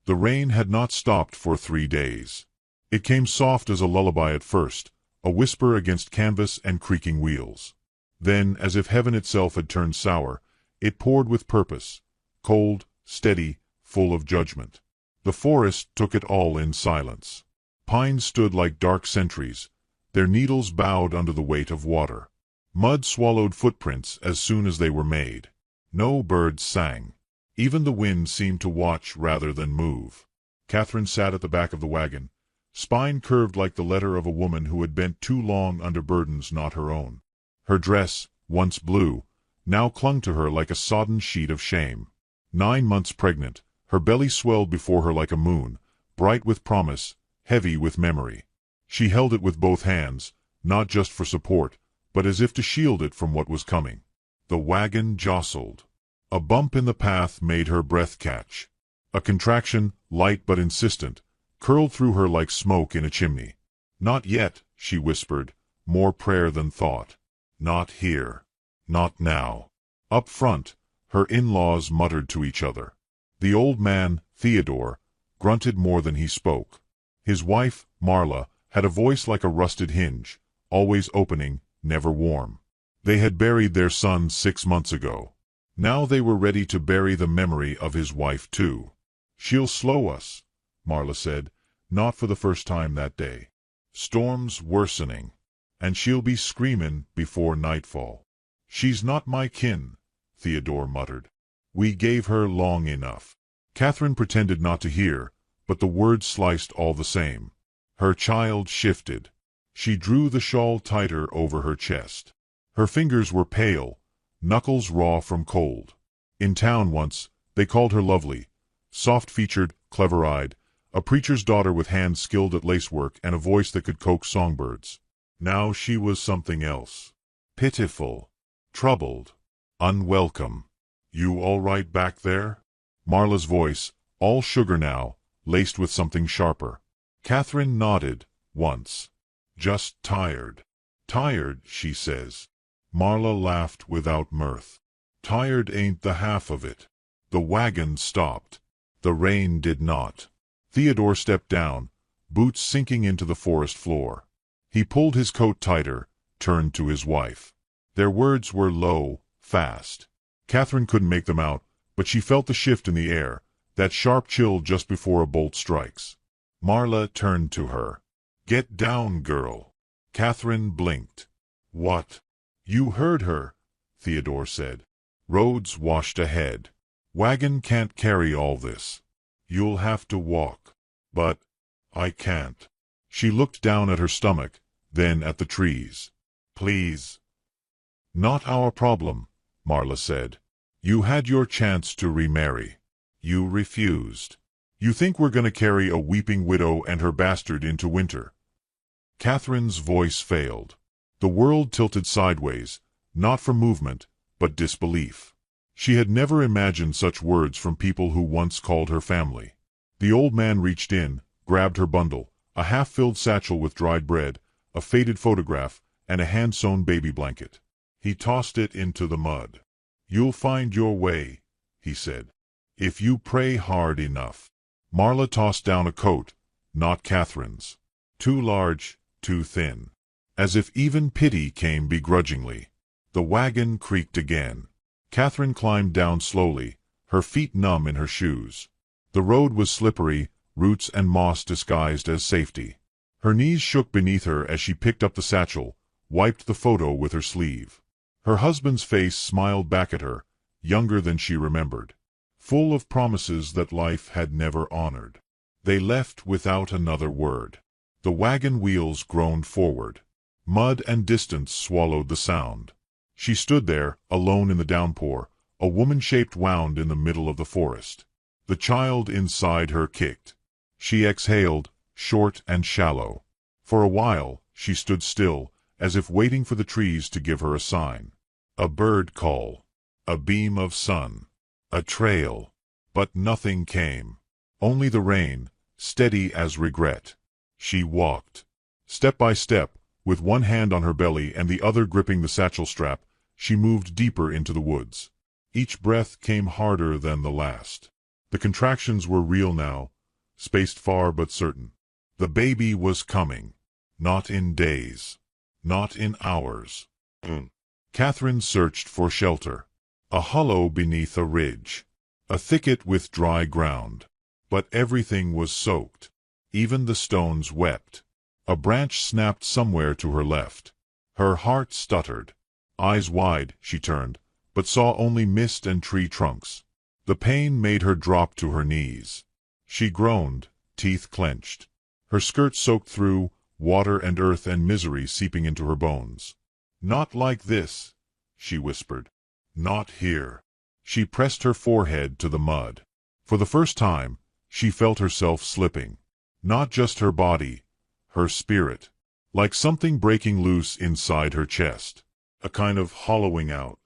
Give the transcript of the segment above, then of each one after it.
The rain had not stopped for 3 days. It came soft as a lullaby at first, a whisper against canvas and creaking wheels. Then, as if heaven itself had turned sour, it poured with purpose, cold, steady, full of judgment. The forest took it all in silence. Pines stood like dark sentries, their needles bowed under the weight of water. Mud swallowed footprints as soon as they were made. No birds sang. Even the wind seemed to watch rather than move. Catherine sat at the back of the wagon, spine curved like the letter of a woman who had bent too long under burdens not her own. Her dress, once blue, now clung to her like a sodden sheet of shame. 9 months pregnant, her belly swelled before her like a moon, bright with promise, heavy with memory. She held it with both hands, not just for support, but as if to shield it from what was coming. The wagon jostled. A bump in the path made her breath catch. A contraction, light but insistent, curled through her like smoke in a chimney. "Not yet," she whispered, more prayer than thought. "Not here. Not now." Up front, her in-laws muttered to each other. The old man, Theodore, grunted more than he spoke. His wife, Marla, had a voice like a rusted hinge, always opening, never warm. They had buried their son 6 months ago. Now they were ready to bury the memory of his wife too. "She'll slow us," Marla said, not for the first time that day. "Storm's worsening, and she'll be screamin' before nightfall." "She's not my kin," Theodore muttered. "We gave her long enough." Catherine pretended not to hear, but the words sliced all the same. Her child shifted. She drew the shawl tighter over her chest. Her fingers were pale, knuckles raw from cold. In town once, they called her lovely, soft-featured, clever-eyed, a preacher's daughter with hands skilled at lacework and a voice that could coax songbirds. Now she was something else. Pitiful, troubled, unwelcome. "You all right back there?" Marla's voice, all sugar now, laced with something sharper. Catherine nodded, once. "Just tired." "Tired, she says." Marla laughed without mirth. "Tired ain't the half of it." The wagon stopped. The rain did not. Theodore stepped down, boots sinking into the forest floor. He pulled his coat tighter, turned to his wife. Their words were low, fast. Catherine couldn't make them out, but she felt the shift in the air, that sharp chill just before a bolt strikes. Marla turned to her. "Get down, girl." Catherine blinked. "What?" "You heard her," Theodore said. "Roads washed ahead. Wagon can't carry all this. You'll have to walk." "But I can't." She looked down at her stomach, then at the trees. "Please." "Not our problem," Marla said. "You had your chance to remarry. You refused. You think we're going to carry a weeping widow and her bastard into winter?" Catherine's voice failed. The world tilted sideways, not from movement, but disbelief. She had never imagined such words from people who once called her family. The old man reached in, grabbed her bundle, a half-filled satchel with dried bread, a faded photograph, and a hand-sewn baby blanket. He tossed it into the mud. "You'll find your way," he said, "if you pray hard enough." Marla tossed down a coat, not Catherine's. Too large, too thin. As if even pity came begrudgingly. The wagon creaked again. Catherine climbed down slowly, her feet numb in her shoes. The road was slippery, roots and moss disguised as safety. Her knees shook beneath her as she picked up the satchel, wiped the photo with her sleeve. Her husband's face smiled back at her, younger than she remembered, full of promises that life had never honored. They left without another word. The wagon wheels groaned forward. Mud and distance swallowed the sound. She stood there, alone in the downpour, a woman-shaped wound in the middle of the forest. The child inside her kicked. She exhaled, short and shallow. For a while, she stood still, as if waiting for the trees to give her a sign. A bird call. A beam of sun. A trail. But nothing came. Only the rain, steady as regret. She walked. Step by step, with one hand on her belly and the other gripping the satchel strap, she moved deeper into the woods. Each breath came harder than the last. The contractions were real now, spaced far but certain. The baby was coming. Not in days. Not in hours. Catherine searched for shelter. A hollow beneath a ridge. A thicket with dry ground. But everything was soaked. Even the stones wept. A branch snapped somewhere to her left. Her heart stuttered. Eyes wide, she turned, but saw only mist and tree trunks. The pain made her drop to her knees. She groaned, teeth clenched. Her skirt soaked through, water and earth and misery seeping into her bones. "Not like this," she whispered. "Not here." She pressed her forehead to the mud. For the first time, she felt herself slipping. Not just her body, her spirit. Like something breaking loose inside her chest. A kind of hollowing out.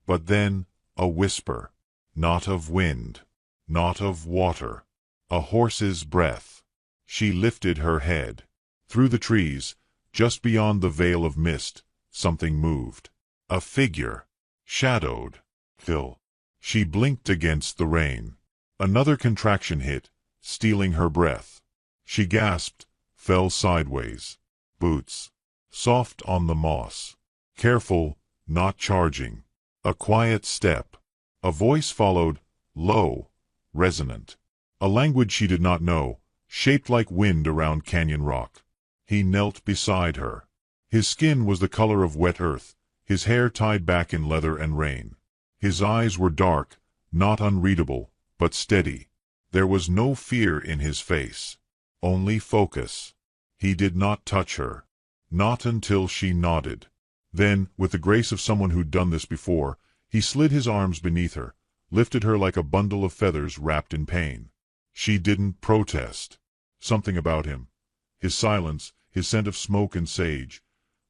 But then, a whisper. Not of wind. Not of water. A horse's breath. She lifted her head. Through the trees, just beyond the veil of mist, something moved. A figure. Shadowed. Phil. She blinked against the rain. Another contraction hit, stealing her breath. She gasped, fell sideways. Boots. Soft on the moss. Careful, not charging. A quiet step. A voice followed, low, resonant. A language she did not know, shaped like wind around canyon rock. He knelt beside her. His skin was the color of wet earth, his hair tied back in leather and rain. His eyes were dark, not unreadable, but steady. There was no fear in his face. Only focus. He did not touch her. Not until she nodded. Then, with the grace of someone who'd done this before, he slid his arms beneath her, lifted her like a bundle of feathers wrapped in pain. She didn't protest. Something about him, his silence, his scent of smoke and sage,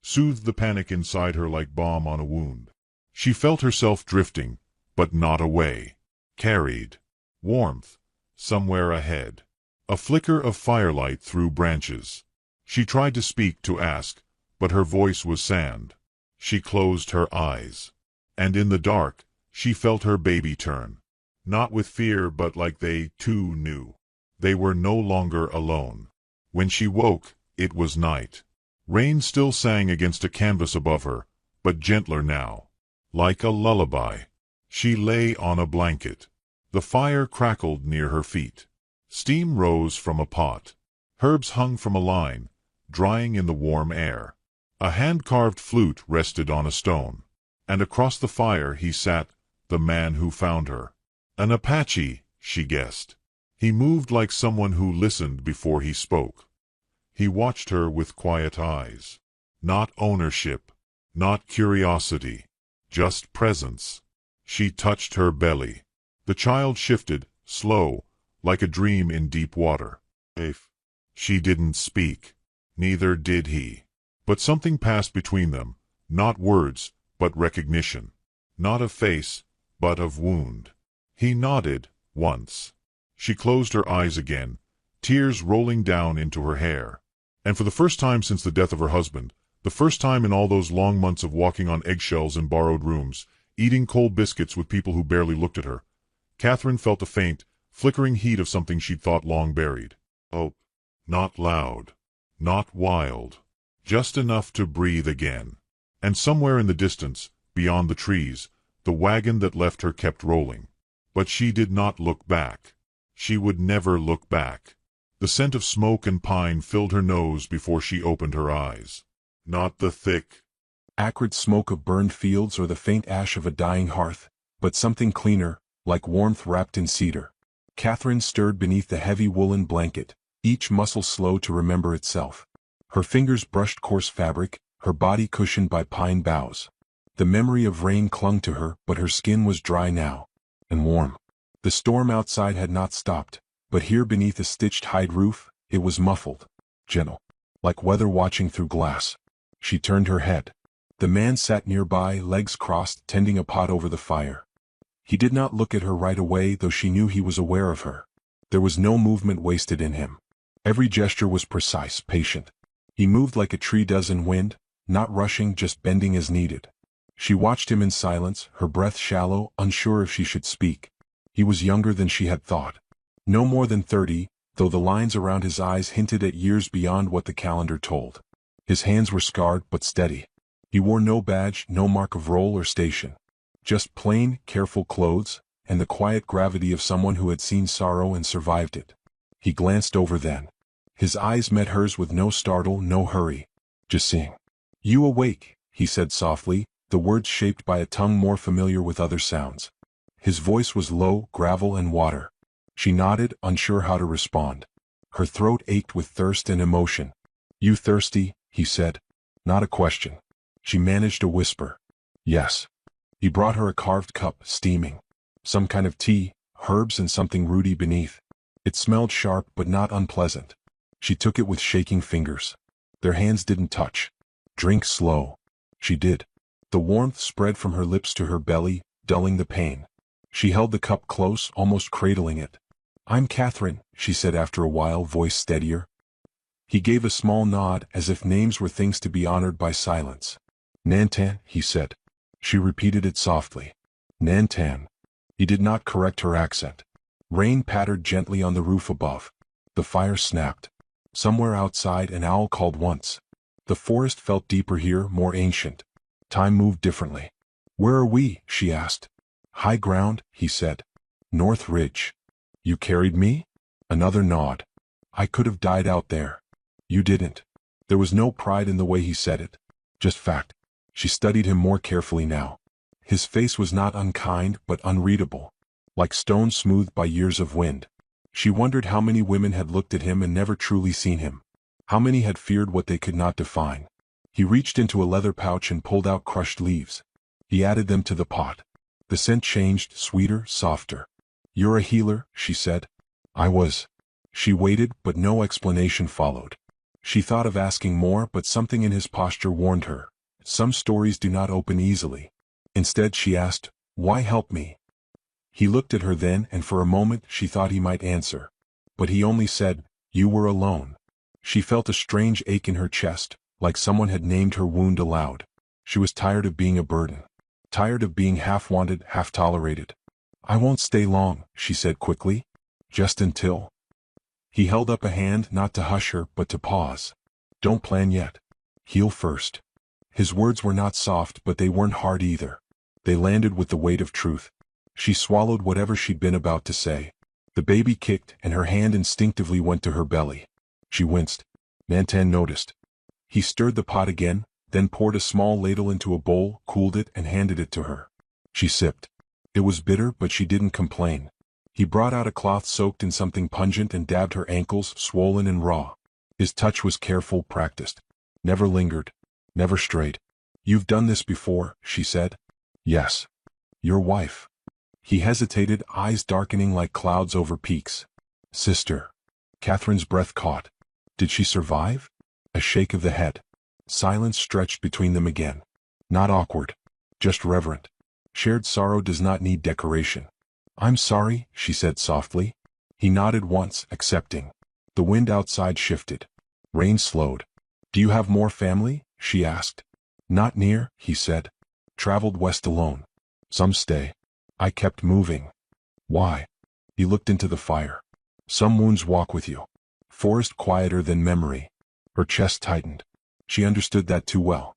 soothed the panic inside her like balm on a wound. She felt herself drifting, but not away. Carried. Warmth. Somewhere ahead. A flicker of firelight through branches. She tried to speak, to ask, but her voice was sand. She closed her eyes. And in the dark, she felt her baby turn. Not with fear, but like they, too, knew. They were no longer alone. When she woke, it was night. Rain still sang against a canvas above her, but gentler now. Like a lullaby. She lay on a blanket. The fire crackled near her feet. Steam rose from a pot. Herbs hung from a line, drying in the warm air. A hand-carved flute rested on a stone. And across the fire he sat, the man who found her. An Apache, she guessed. He moved like someone who listened before he spoke. He watched her with quiet eyes. Not ownership. Not curiosity. Just presence. She touched her belly. The child shifted, slow, like a dream in deep water. She didn't speak. Neither did he. But something passed between them, not words, but recognition. Not of face, but of wound. He nodded, once. She closed her eyes again, tears rolling down into her hair. And for the first time since the death of her husband, the first time in all those long months of walking on eggshells in borrowed rooms, eating cold biscuits with people who barely looked at her, Catherine felt a faint, flickering heat of something she'd thought long buried. Hope. Not loud. Not wild. Just enough to breathe again. And somewhere in the distance, beyond the trees, the wagon that left her kept rolling. But she did not look back. She would never look back. The scent of smoke and pine filled her nose before she opened her eyes. Not the thick, acrid smoke of burned fields or the faint ash of a dying hearth, but something cleaner, like warmth wrapped in cedar. Catherine stirred beneath the heavy woolen blanket, each muscle slow to remember itself. Her fingers brushed coarse fabric, her body cushioned by pine boughs. The memory of rain clung to her, but her skin was dry now, and warm. The storm outside had not stopped, but here beneath a stitched hide roof, it was muffled, gentle, like weather watching through glass. She turned her head. The man sat nearby, legs crossed, tending a pot over the fire. He did not look at her right away, though she knew he was aware of her. There was no movement wasted in him. Every gesture was precise, patient. He moved like a tree does in wind, not rushing, just bending as needed. She watched him in silence, her breath shallow, unsure if she should speak. He was younger than she had thought. No more than 30, though the lines around his eyes hinted at years beyond what the calendar told. His hands were scarred but steady. He wore no badge, no mark of role or station. Just plain, careful clothes, and the quiet gravity of someone who had seen sorrow and survived it. He glanced over then. His eyes met hers with no startle, no hurry. Just seeing. "You awake," he said softly, the words shaped by a tongue more familiar with other sounds. His voice was low, gravel and water. She nodded, unsure how to respond. Her throat ached with thirst and emotion. "You thirsty?" he said. Not a question. She managed a whisper. "Yes." He brought her a carved cup, steaming. Some kind of tea, herbs and something rooty beneath. It smelled sharp but not unpleasant. She took it with shaking fingers. Their hands didn't touch. "Drink slow." She did. The warmth spread from her lips to her belly, dulling the pain. She held the cup close, almost cradling it. "I'm Catherine," she said after a while, voice steadier. He gave a small nod, as if names were things to be honored by silence. "Nantan," he said. She repeated it softly. "Nantan." He did not correct her accent. Rain pattered gently on the roof above. The fire snapped. Somewhere outside an owl called once. The forest felt deeper here, more ancient. Time moved differently. "Where are we?" she asked. "High ground," he said. "North Ridge." "You carried me?" Another nod. "I could have died out there." "You didn't." There was no pride in the way he said it. Just fact. She studied him more carefully now. His face was not unkind, but unreadable. Like stone smoothed by years of wind. She wondered how many women had looked at him and never truly seen him. How many had feared what they could not define. He reached into a leather pouch and pulled out crushed leaves. He added them to the pot. The scent changed, sweeter, softer. "You're a healer," she said. "I was." She waited, but no explanation followed. She thought of asking more, but something in his posture warned her. Some stories do not open easily. Instead she asked, "Why help me?" He looked at her then, and for a moment she thought he might answer. But he only said, "You were alone." She felt a strange ache in her chest, like someone had named her wound aloud. She was tired of being a burden. Tired of being half wanted, half tolerated. "I won't stay long," she said quickly. "Just until." He held up a hand, not to hush her, but to pause. "Don't plan yet. Heal first." His words were not soft, but they weren't hard either. They landed with the weight of truth. She swallowed whatever she'd been about to say. The baby kicked, and her hand instinctively went to her belly. She winced. Nantan noticed. He stirred the pot again, then poured a small ladle into a bowl, cooled it, and handed it to her. She sipped. It was bitter, but she didn't complain. He brought out a cloth soaked in something pungent and dabbed her ankles, swollen and raw. His touch was careful, practiced. Never lingered. Never strayed. "You've done this before," she said. "Yes." "Your wife." He hesitated, eyes darkening like clouds over peaks. "Sister." Catherine's breath caught. "Did she survive?" A shake of the head. Silence stretched between them again. Not awkward. Just reverent. Shared sorrow does not need decoration. "I'm sorry," she said softly. He nodded once, accepting. The wind outside shifted. Rain slowed. "Do you have more family?" she asked. "Not near," he said. "Traveled west alone. Some stay." I kept moving. "Why?" He looked into the fire. "Some wounds walk with you. Forest quieter than memory." Her chest tightened. She understood that too well.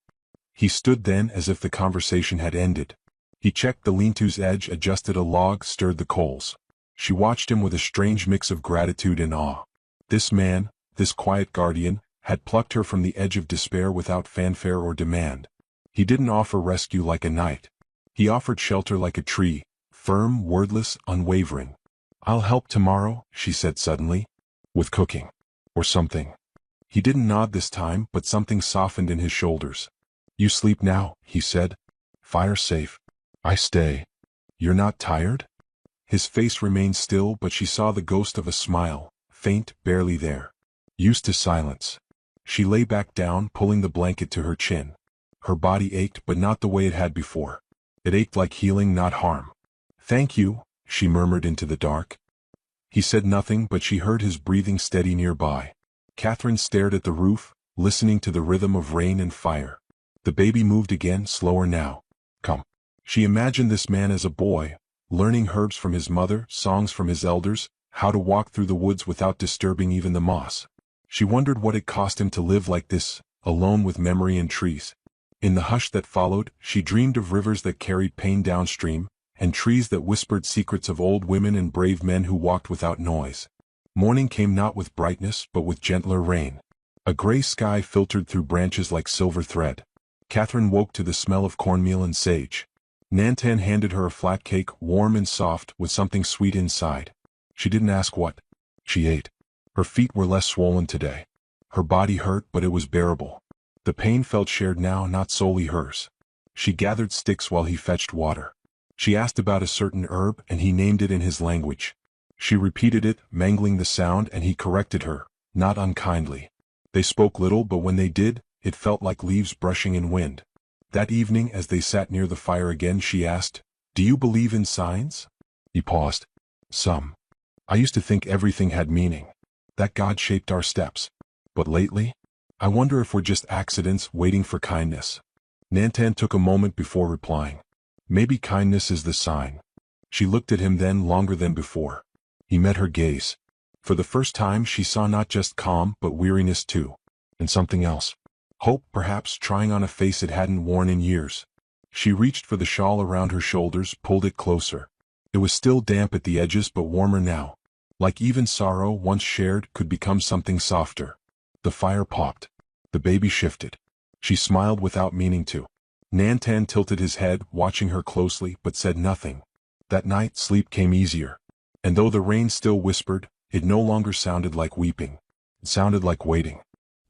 He stood then as if the conversation had ended. He checked the lean-to's edge, adjusted a log, stirred the coals. She watched him with a strange mix of gratitude and awe. This man, this quiet guardian, had plucked her from the edge of despair without fanfare or demand. He didn't offer rescue like a knight. He offered shelter like a tree, firm, wordless, unwavering. "I'll help tomorrow," she said suddenly. "With cooking. Or something." He didn't nod this time, but something softened in his shoulders. "You sleep now," he said. "Fire safe. I stay. You're not tired?" His face remained still, but she saw the ghost of a smile, faint, barely there. Used to silence. She lay back down, pulling the blanket to her chin. Her body ached, but not the way it had before. It ached like healing, not harm. "Thank you," she murmured into the dark. He said nothing, but she heard his breathing steady nearby. Catherine stared at the roof, listening to the rhythm of rain and fire. The baby moved again, slower now. "Come." She imagined this man as a boy, learning herbs from his mother, songs from his elders, how to walk through the woods without disturbing even the moss. She wondered what it cost him to live like this, alone with memory and trees. In the hush that followed, she dreamed of rivers that carried pain downstream, and trees that whispered secrets of old women and brave men who walked without noise. Morning came not with brightness but with gentler rain. A gray sky filtered through branches like silver thread. Catherine woke to the smell of cornmeal and sage. Nantan handed her a flat cake, warm and soft, with something sweet inside. She didn't ask what. She ate. Her feet were less swollen today. Her body hurt, but it was bearable. The pain felt shared now, not solely hers. She gathered sticks while he fetched water. She asked about a certain herb, and he named it in his language. She repeated it, mangling the sound, and he corrected her, not unkindly. They spoke little, but when they did, it felt like leaves brushing in wind. That evening, as they sat near the fire again, she asked, "Do you believe in signs?" He paused. "Some. I used to think everything had meaning, that God shaped our steps. But lately, I wonder if we're just accidents waiting for kindness." Nantan took a moment before replying. "Maybe kindness is the sign." She looked at him then longer than before. He met her gaze. For the first time she saw not just calm but weariness too. And something else. Hope, perhaps, trying on a face it hadn't worn in years. She reached for the shawl around her shoulders, pulled it closer. It was still damp at the edges but warmer now. Like even sorrow once shared could become something softer. The fire popped. The baby shifted. She smiled without meaning to. Nantan tilted his head, watching her closely, but said nothing. That night sleep came easier. And though the rain still whispered, it no longer sounded like weeping. It sounded like waiting.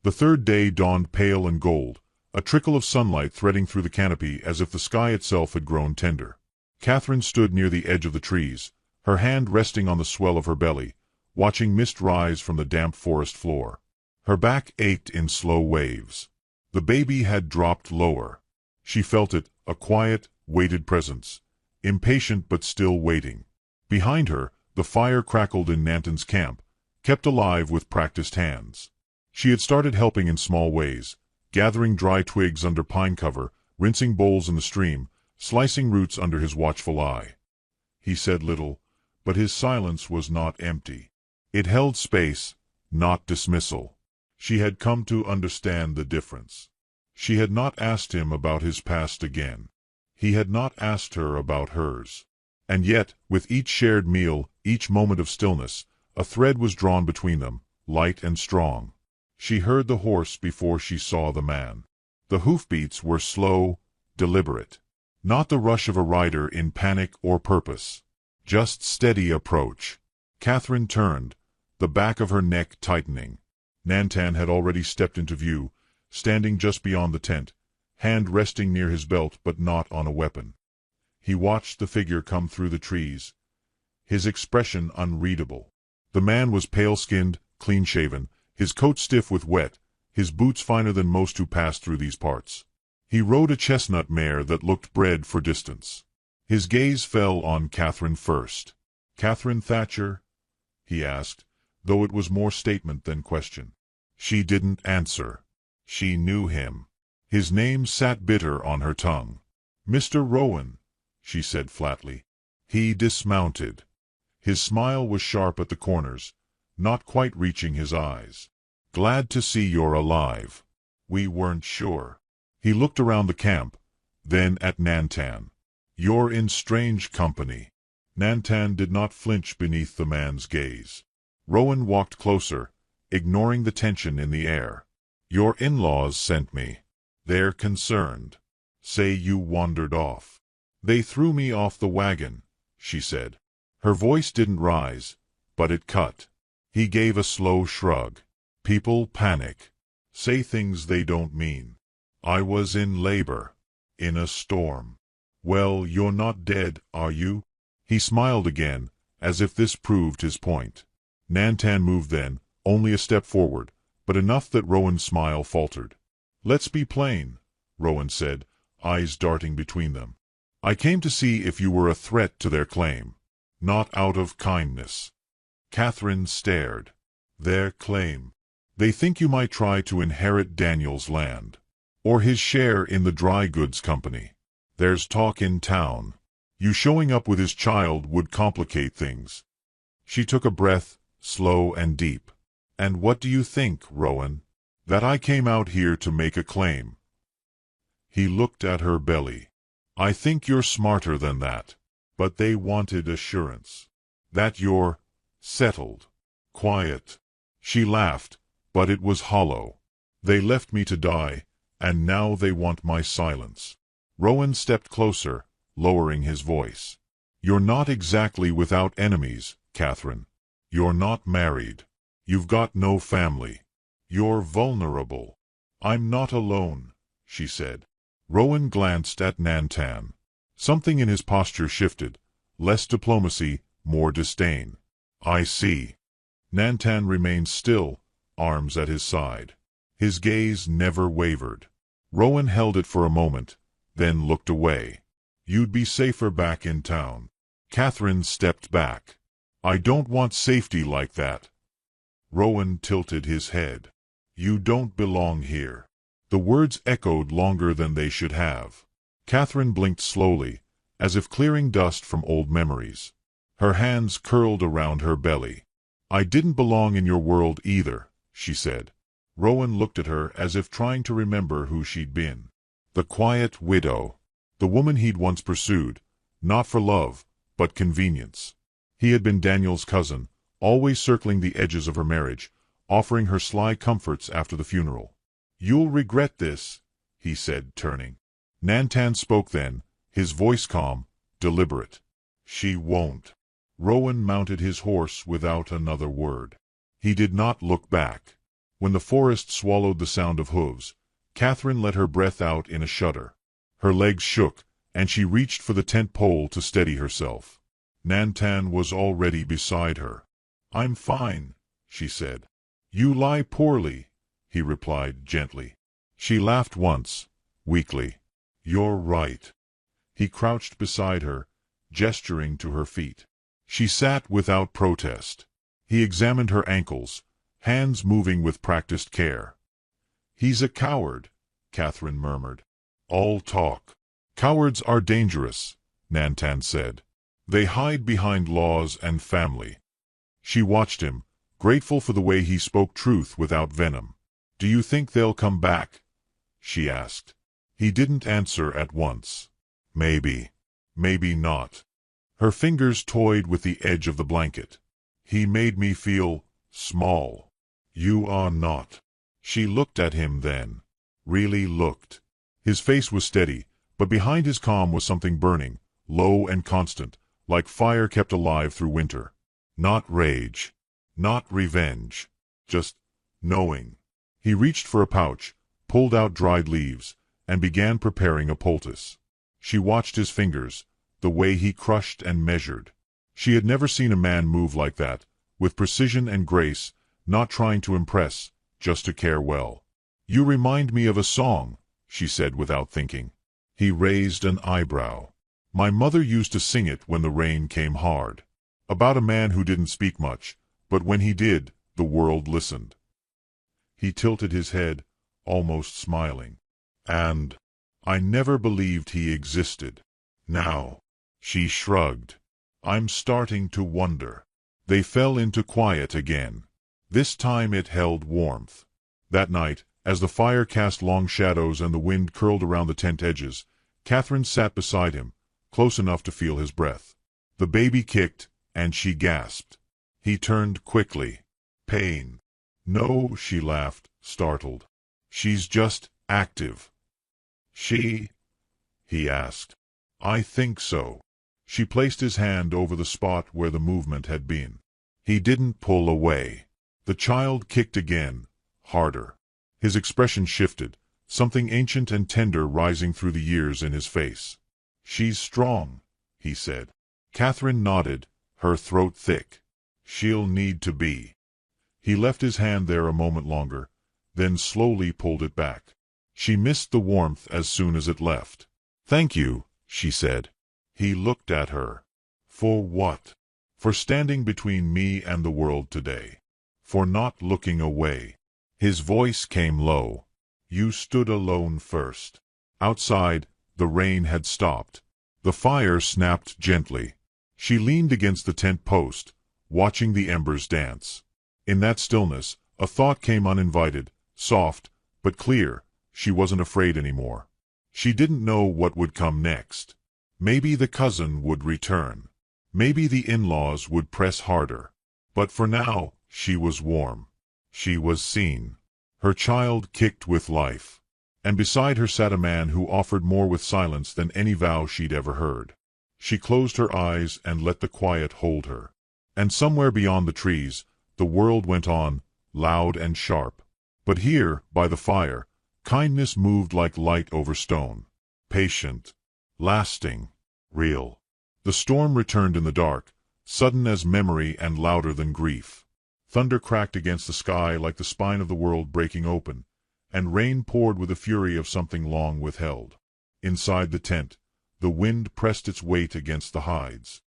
The third day dawned pale and gold, a trickle of sunlight threading through the canopy as if the sky itself had grown tender. Catherine stood near the edge of the trees, her hand resting on the swell of her belly, watching mist rise from the damp forest floor. Her back ached in slow waves. The baby had dropped lower. She felt it, a quiet, weighted presence, impatient but still waiting. Behind her, the fire crackled in Nantan's camp, kept alive with practiced hands. She had started helping in small ways, gathering dry twigs under pine cover, rinsing bowls in the stream, slicing roots under his watchful eye. He said little, but his silence was not empty. It held space, not dismissal. She had come to understand the difference. She had not asked him about his past again. He had not asked her about hers. And yet, with each shared meal, each moment of stillness, a thread was drawn between them, light and strong. She heard the horse before she saw the man. The hoofbeats were slow, deliberate. Not the rush of a rider in panic or purpose. Just steady approach. Catherine turned, the back of her neck tightening. Nantan had already stepped into view, standing just beyond the tent, hand resting near his belt but not on a weapon. He watched the figure come through the trees, his expression unreadable. The man was pale-skinned, clean-shaven, his coat stiff with wet, his boots finer than most who passed through these parts. He rode a chestnut mare that looked bred for distance. His gaze fell on Catherine first. "Catherine Thatcher?" he asked, though it was more statement than question. She didn't answer. She knew him. His name sat bitter on her tongue. "Mr. Rowan," she said flatly. He dismounted. His smile was sharp at the corners, not quite reaching his eyes. "Glad to see you're alive. We weren't sure." He looked around the camp, then at Nantan. "You're in strange company." Nantan did not flinch beneath the man's gaze. Rowan walked closer, ignoring the tension in the air. "Your in-laws sent me. They're concerned. Say you wandered off." "They threw me off the wagon," she said. Her voice didn't rise, but it cut. He gave a slow shrug. "People panic. Say things they don't mean. I was in labor. In a storm." "Well, you're not dead, are you?" He smiled again, as if this proved his point. Nantan moved then, only a step forward, but enough that Rowan's smile faltered. "Let's be plain," Rowan said, eyes darting between them. "I came to see if you were a threat to their claim. Not out of kindness." Catherine stared. "Their claim. They think you might try to inherit Daniel's land. Or his share in the dry goods company. There's talk in town. You showing up with his child would complicate things." She took a breath, slow and deep. "And what do you think, Rowan? That I came out here to make a claim?" He looked at her belly. "I think you're smarter than that." But they wanted assurance. "That you're settled, quiet." She laughed, but it was hollow. "They left me to die, and now they want my silence." Rowan stepped closer, lowering his voice. "You're not exactly without enemies, Catherine. You're not married. You've got no family. You're vulnerable." "I'm not alone," she said. Rowan glanced at Nantan. Something in his posture shifted. Less diplomacy, more disdain. "I see." Nantan remained still, arms at his side. His gaze never wavered. Rowan held it for a moment, then looked away. "You'd be safer back in town." Catherine stepped back. "I don't want safety like that." Rowan tilted his head. "You don't belong here." The words echoed longer than they should have. Catherine blinked slowly, as if clearing dust from old memories. Her hands curled around her belly. "I didn't belong in your world either," she said. Rowan looked at her as if trying to remember who she'd been. The quiet widow. The woman he'd once pursued, not for love, but convenience. He had been Daniel's cousin, always circling the edges of her marriage, offering her sly comforts after the funeral. "You'll regret this," he said, turning. Nantan spoke then, his voice calm, deliberate. "She won't." Rowan mounted his horse without another word. He did not look back. When the forest swallowed the sound of hooves, Catherine let her breath out in a shudder. Her legs shook, and she reached for the tent pole to steady herself. Nantan was already beside her. "I'm fine," she said. "You lie poorly," he replied gently. She laughed once, weakly. "You're right." He crouched beside her, gesturing to her feet. She sat without protest. He examined her ankles, hands moving with practiced care. "He's a coward," Catherine murmured. "All talk." "Cowards are dangerous," Nantan said. "They hide behind laws and family." She watched him, grateful for the way he spoke truth without venom. "Do you think they'll come back?" she asked. He didn't answer at once. "Maybe. Maybe not." Her fingers toyed with the edge of the blanket. "He made me feel small." "You are not." She looked at him then. Really looked. His face was steady, but behind his calm was something burning, low and constant, like fire kept alive through winter. Not rage. Not revenge. Just knowing. He reached for a pouch, pulled out dried leaves, and began preparing a poultice. She watched his fingers, the way he crushed and measured. She had never seen a man move like that, with precision and grace, not trying to impress, just to care well. "You remind me of a song," she said without thinking. He raised an eyebrow. "My mother used to sing it when the rain came hard. About a man who didn't speak much, but when he did, the world listened." He tilted his head, almost smiling. "And I never believed he existed. Now." She shrugged. "I'm starting to wonder." They fell into quiet again. This time it held warmth. That night, as the fire cast long shadows and the wind curled around the tent edges, Catherine sat beside him, close enough to feel his breath. The baby kicked, and she gasped. He turned quickly. "Pain." "No," she laughed, startled. "She's just active." "She?" he asked. "I think so." She placed his hand over the spot where the movement had been. He didn't pull away. The child kicked again, harder. His expression shifted, something ancient and tender rising through the years in his face. "She's strong," he said. Catherine nodded, her throat thick. "She'll need to be." He left his hand there a moment longer, then slowly pulled it back. She missed the warmth as soon as it left. "Thank you," she said. He looked at her. "For what?" "For standing between me and the world today. For not looking away." His voice came low. "You stood alone first." Outside, the rain had stopped. The fire snapped gently. She leaned against the tent post, watching the embers dance. In that stillness, a thought came uninvited, soft, but clear. She wasn't afraid anymore. She didn't know what would come next. Maybe the cousin would return. Maybe the in-laws would press harder. But for now, she was warm. She was seen. Her child kicked with life. And beside her sat a man who offered more with silence than any vow she'd ever heard. She closed her eyes and let the quiet hold her. And somewhere beyond the trees, the world went on, loud and sharp. But here, by the fire, kindness moved like light over stone. Patient. Lasting. Real. The storm returned in the dark, sudden as memory and louder than grief. Thunder cracked against the sky like the spine of the world breaking open, and rain poured with the fury of something long withheld. Inside the tent, the wind pressed its weight against the hides,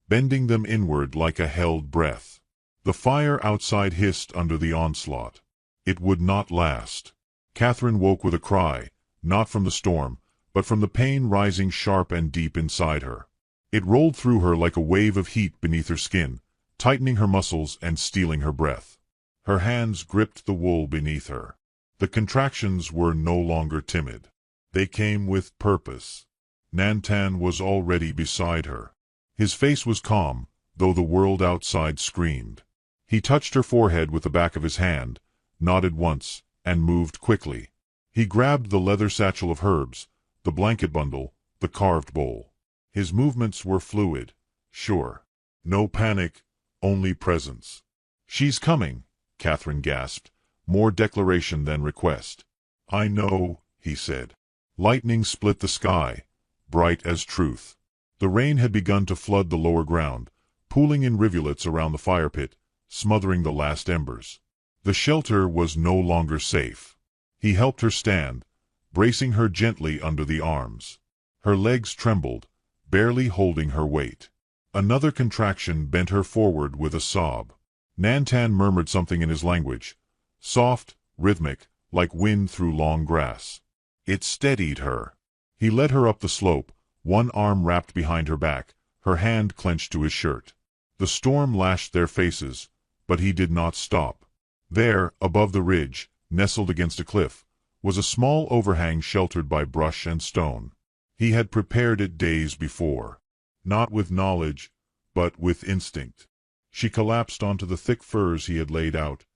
bending them inward like a held breath. The fire outside hissed under the onslaught. It would not last. Catherine woke with a cry, not from the storm, but from the pain rising sharp and deep inside her. It rolled through her like a wave of heat beneath her skin, tightening her muscles and stealing her breath. Her hands gripped the wool beneath her. The contractions were no longer timid. They came with purpose. Nantan was already beside her. His face was calm, though the world outside screamed. He touched her forehead with the back of his hand, nodded once, and moved quickly. He grabbed the leather satchel of herbs, the blanket bundle, the carved bowl. His movements were fluid, sure. No panic, only presence. "She's coming," Catherine gasped, more declaration than request. "I know," he said. Lightning split the sky, bright as truth. The rain had begun to flood the lower ground, pooling in rivulets around the fire pit, smothering the last embers. The shelter was no longer safe. He helped her stand, bracing her gently under the arms. Her legs trembled, barely holding her weight. Another contraction bent her forward with a sob. Nantan murmured something in his language, soft, rhythmic, like wind through long grass. It steadied her. He led her up the slope, one arm wrapped behind her back, her hand clenched to his shirt. The storm lashed their faces, but he did not stop. There, above the ridge, nestled against a cliff, was a small overhang sheltered by brush and stone. He had prepared it days before. Not with knowledge, but with instinct. She collapsed onto the thick furs he had laid out,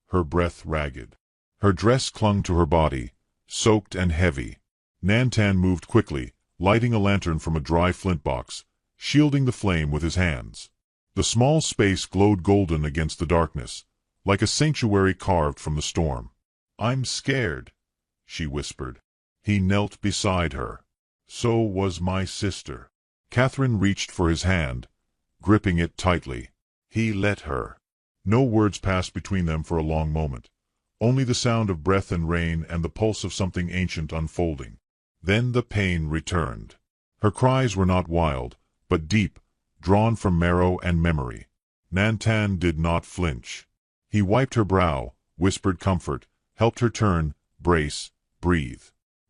her breath ragged. Her dress clung to her body, soaked and heavy. Nantan moved quickly, lighting a lantern from a dry flint box, shielding the flame with his hands. The small space glowed golden against the darkness, like a sanctuary carved from the storm. "I'm scared," she whispered. He knelt beside her. "So was my sister." Catherine reached for his hand, gripping it tightly. He let her. No words passed between them for a long moment. Only the sound of breath and rain and the pulse of something ancient unfolding. Then the pain returned. Her cries were not wild, but deep, drawn from marrow and memory. Nantan did not flinch. He wiped her brow, whispered comfort, helped her turn, brace, breathe.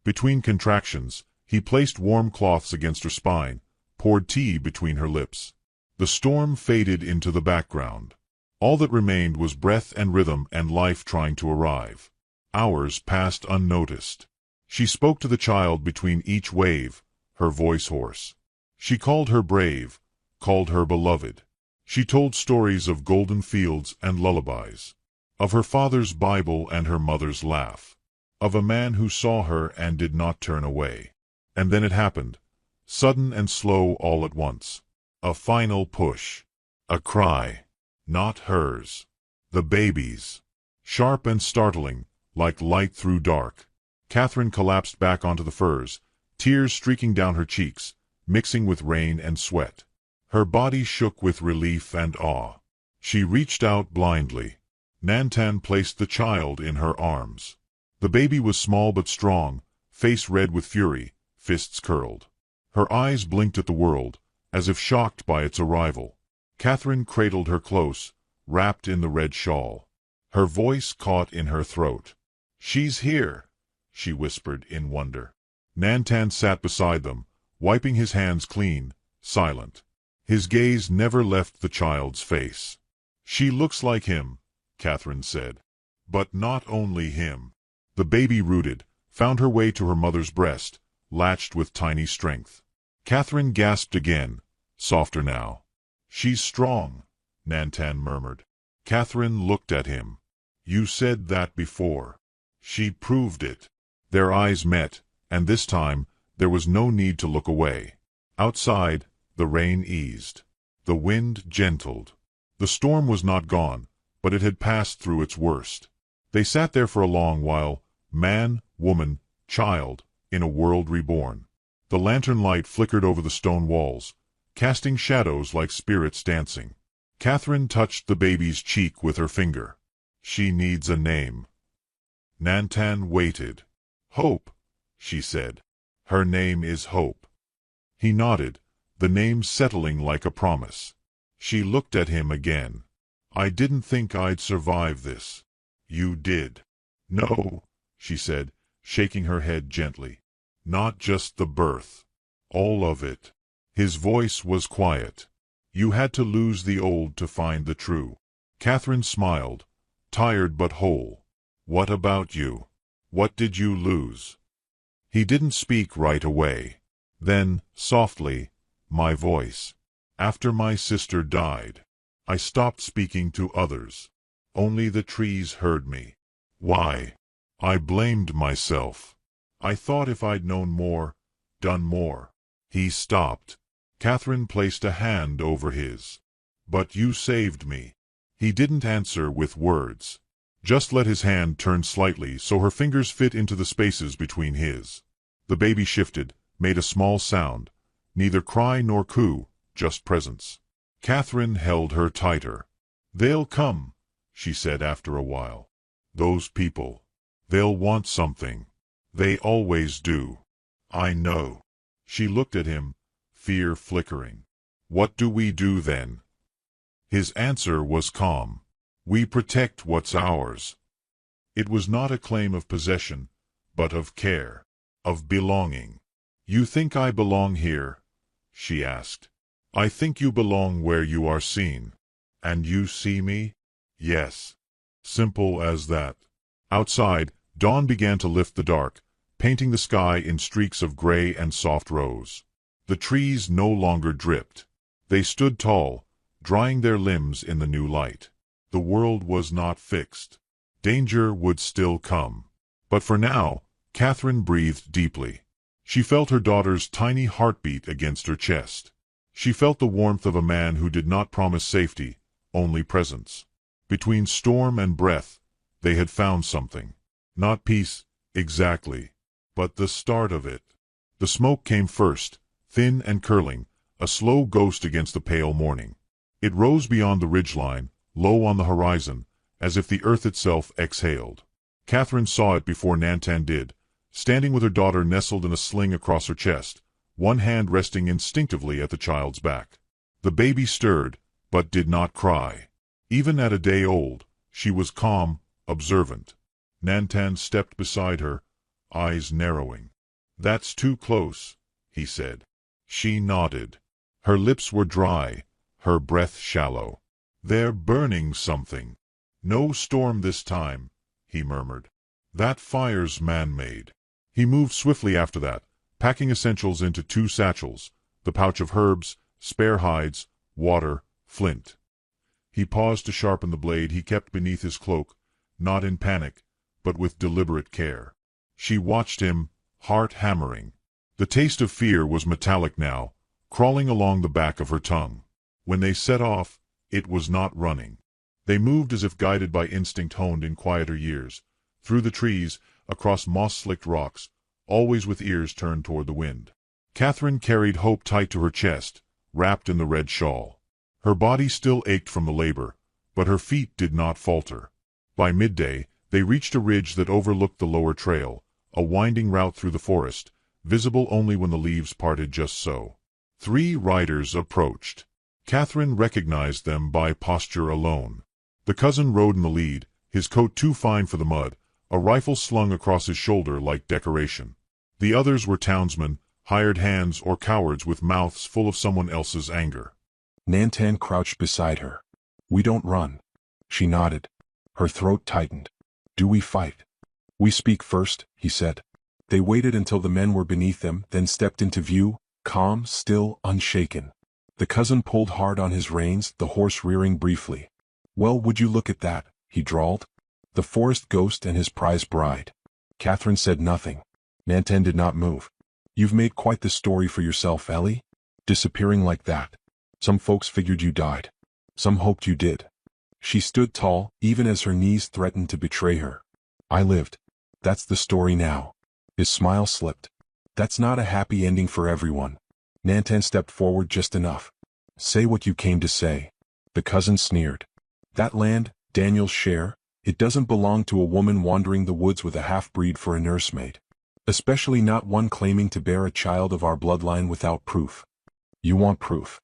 Between contractions, he placed warm cloths against her spine, poured tea between her lips. The storm faded into the background. All that remained was breath and rhythm and life trying to arrive. Hours passed unnoticed. She spoke to the child between each wave, her voice hoarse. She called her brave, called her beloved. She told stories of golden fields and lullabies, of her father's Bible and her mother's laugh, of a man who saw her and did not turn away. And then it happened, sudden and slow all at once. A final push. A cry. Not hers. The baby's. Sharp and startling, like light through dark. Catherine collapsed back onto the furs, tears streaking down her cheeks, mixing with rain and sweat. Her body shook with relief and awe. She reached out blindly. Nantan placed the child in her arms. The baby was small but strong, face red with fury, fists curled. Her eyes blinked at the world, as if shocked by its arrival. Catherine cradled her close, wrapped in the red shawl. Her voice caught in her throat. "She's here," she whispered in wonder. Nantan sat beside them, wiping his hands clean, silent. His gaze never left the child's face. She looks like him, Catherine said. But not only him. The baby rooted, found her way to her mother's breast, latched with tiny strength. Catherine gasped again, softer now. She's strong, Nantan murmured. Catherine looked at him. You said that before. She proved it. Their eyes met, and this time there was no need to look away. Outside, the rain eased. The wind gentled. The storm was not gone, but it had passed through its worst. They sat there for a long while, man, woman, child, in a world reborn. The lantern light flickered over the stone walls, casting shadows like spirits dancing. Catherine touched the baby's cheek with her finger. She needs a name. Nantan waited. Hope, she said. Her name is Hope. He nodded, the name settling like a promise. She looked at him again. I didn't think I'd survive this. You did. No, she said, shaking her head gently. Not just the birth. All of it. His voice was quiet. You had to lose the old to find the true. Catherine smiled, tired but whole. What about you? What did you lose? He didn't speak right away. Then, softly, my voice. After my sister died, I stopped speaking to others. Only the trees heard me. Why? I blamed myself. I thought if I'd known more, done more. He stopped. Catherine placed a hand over his. But you saved me. He didn't answer with words. Just let his hand turn slightly so her fingers fit into the spaces between his. The baby shifted, made a small sound. Neither cry nor coo, just presence. Catherine held her tighter. They'll come, she said after a while. Those people. They'll want something. They always do. I know. She looked at him, fear flickering. What do we do then? His answer was calm. We protect what's ours. It was not a claim of possession, but of care, of belonging. You think I belong here? She asked. I think you belong where you are seen. And you see me? Yes. Simple as that. Outside, dawn began to lift the dark, painting the sky in streaks of gray and soft rose. The trees no longer dripped. They stood tall, drying their limbs in the new light. The world was not fixed. Danger would still come. But for now, Catherine breathed deeply. She felt her daughter's tiny heartbeat against her chest. She felt the warmth of a man who did not promise safety, only presence. Between storm and breath, they had found something. Not peace, exactly, but the start of it. The smoke came first, thin and curling, a slow ghost against the pale morning. It rose beyond the ridgeline, low on the horizon, as if the earth itself exhaled. Catherine saw it before Nantan did, standing with her daughter nestled in a sling across her chest, one hand resting instinctively at the child's back. The baby stirred, but did not cry. Even at a day old, she was calm, observant. Nantan stepped beside her, eyes narrowing. That's too close, he said. She nodded. Her lips were dry, her breath shallow. They're burning something. No storm this time, he murmured. That fire's man-made. He moved swiftly after that, packing essentials into 2 satchels, the pouch of herbs, spare hides, water, flint. He paused to sharpen the blade he kept beneath his cloak, not in panic, but with deliberate care. She watched him, heart hammering. The taste of fear was metallic now, crawling along the back of her tongue. When they set off, it was not running. They moved as if guided by instinct honed in quieter years, through the trees, across moss-slicked rocks, always with ears turned toward the wind. Catherine carried Hope tight to her chest, wrapped in the red shawl. Her body still ached from the labor, but her feet did not falter. By midday, they reached a ridge that overlooked the lower trail, a winding route through the forest, visible only when the leaves parted just so. 3 riders approached. Catherine recognized them by posture alone. The cousin rode in the lead, his coat too fine for the mud, a rifle slung across his shoulder like decoration. The others were townsmen, hired hands or cowards with mouths full of someone else's anger. Nantan crouched beside her. We don't run. She nodded. Her throat tightened. Do we fight? We speak first, he said. They waited until the men were beneath them, then stepped into view, calm, still, unshaken. The cousin pulled hard on his reins, the horse rearing briefly. Well, would you look at that, he drawled. The forest ghost and his prize bride. Catherine said nothing. Nantan did not move. You've made quite the story for yourself, Ellie. Disappearing like that. Some folks figured you died. Some hoped you did. She stood tall, even as her knees threatened to betray her. I lived. That's the story now. His smile slipped. That's not a happy ending for everyone. Nantan stepped forward just enough. Say what you came to say. The cousin sneered. That land, Daniel's share, it doesn't belong to a woman wandering the woods with a half-breed for a nursemaid. Especially not one claiming to bear a child of our bloodline without proof. You want proof.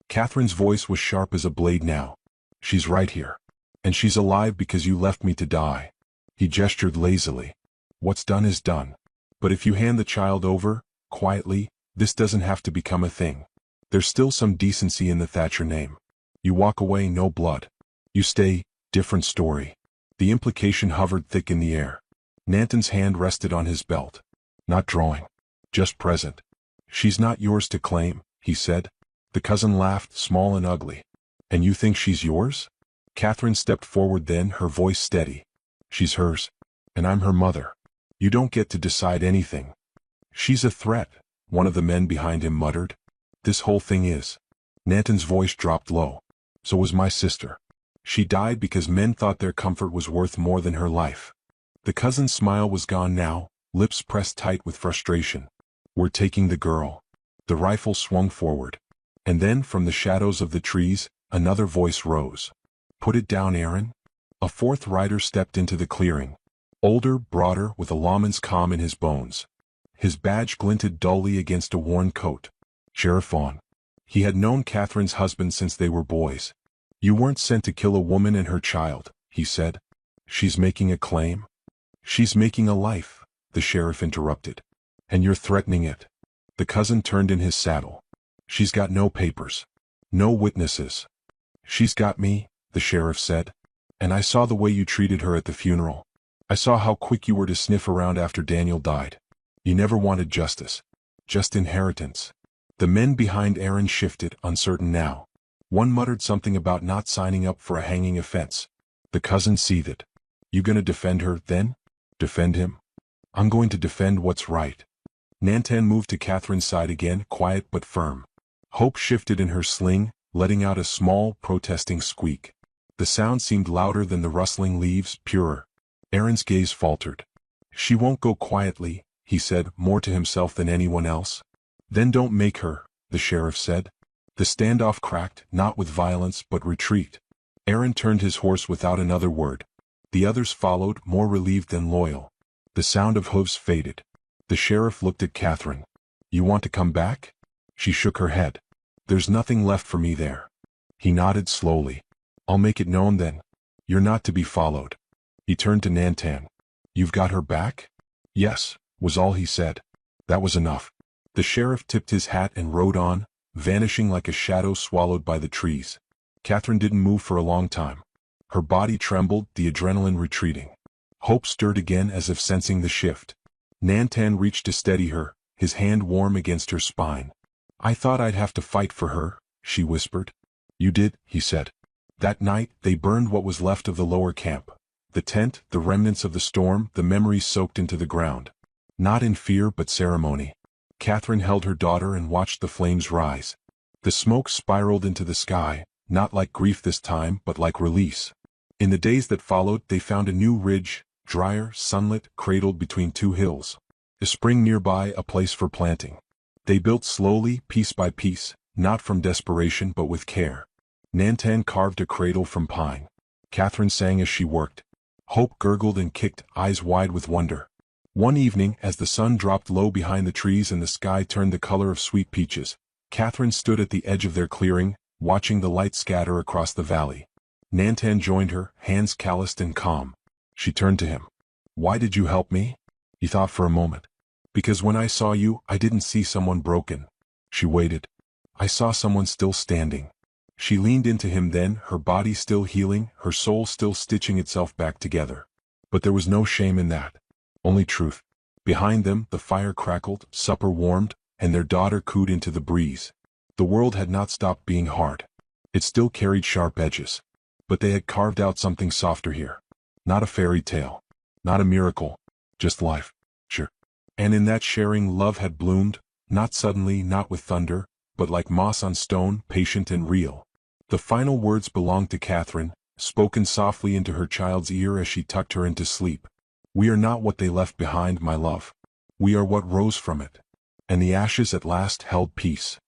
Catherine's voice was sharp as a blade now. She's right here. And she's alive because you left me to die. He gestured lazily. What's done is done. But if you hand the child over, quietly, this doesn't have to become a thing. There's still some decency in the Thatcher name. You walk away, no blood. You stay, different story. The implication hovered thick in the air. Nantan's hand rested on his belt. Not drawing. Just present. She's not yours to claim, he said. The cousin laughed, small and ugly. And you think she's yours? Catherine stepped forward then, her voice steady. She's hers. And I'm her mother. You don't get to decide anything. She's a threat, one of the men behind him muttered. This whole thing is. Nantan's voice dropped low. So was my sister. She died because men thought their comfort was worth more than her life. The cousin's smile was gone now, lips pressed tight with frustration. We're taking the girl. The rifle swung forward. And then from the shadows of the trees, another voice rose. Put it down, Aaron. A fourth rider stepped into the clearing. Older, broader, with a lawman's calm in his bones. His badge glinted dully against a worn coat. Sheriff Vaughn. He had known Catherine's husband since they were boys. You weren't sent to kill a woman and her child, he said. She's making a claim. She's making a life, the sheriff interrupted. And you're threatening it. The cousin turned in his saddle. She's got no papers. No witnesses. She's got me, the sheriff said. And I saw the way you treated her at the funeral. I saw how quick you were to sniff around after Daniel died. You never wanted justice. Just inheritance. The men behind Aaron shifted, uncertain now. One muttered something about not signing up for a hanging offense. The cousin seethed. You gonna defend her, then? Defend him? I'm going to defend what's right. Nantan moved to Catherine's side again, quiet but firm. Hope shifted in her sling, letting out a small, protesting squeak. The sound seemed louder than the rustling leaves, purer. Aaron's gaze faltered. She won't go quietly, he said, more to himself than anyone else. Then don't make her, the sheriff said. The standoff cracked, not with violence but retreat. Aaron turned his horse without another word. The others followed, more relieved than loyal. The sound of hooves faded. The sheriff looked at Catherine. You want to come back? She shook her head. There's nothing left for me there. He nodded slowly. I'll make it known then. You're not to be followed. He turned to Nantan. You've got her back? Yes, was all he said. That was enough. The sheriff tipped his hat and rode on, vanishing like a shadow swallowed by the trees. Catherine didn't move for a long time. Her body trembled, the adrenaline retreating. Hope stirred again as if sensing the shift. Nantan reached to steady her, his hand warm against her spine. I thought I'd have to fight for her, she whispered. You did, he said. That night, they burned what was left of the lower camp. The tent, the remnants of the storm, the memories soaked into the ground. Not in fear but ceremony. Catherine held her daughter and watched the flames rise. The smoke spiraled into the sky, not like grief this time but like release. In the days that followed they found a new ridge, drier, sunlit, cradled between two hills. A spring nearby, a place for planting. They built slowly, piece by piece, not from desperation but with care. Nantan carved a cradle from pine. Catherine sang as she worked. Hope gurgled and kicked, eyes wide with wonder. One evening, as the sun dropped low behind the trees and the sky turned the color of sweet peaches, Catherine stood at the edge of their clearing, watching the light scatter across the valley. Nantan joined her, hands calloused and calm. She turned to him. Why did you help me? He thought for a moment. Because when I saw you, I didn't see someone broken. She waited. I saw someone still standing. She leaned into him then, her body still healing, her soul still stitching itself back together. But there was no shame in that. Only truth. Behind them, the fire crackled, supper warmed, and their daughter cooed into the breeze. The world had not stopped being hard. It still carried sharp edges. But they had carved out something softer here. Not a fairy tale. Not a miracle. Just life. Sure. And in that sharing, love had bloomed, not suddenly, not with thunder, but like moss on stone, patient and real. The final words belonged to Catherine, spoken softly into her child's ear as she tucked her into sleep. We are not what they left behind, my love. We are what rose from it. And the ashes at last held peace.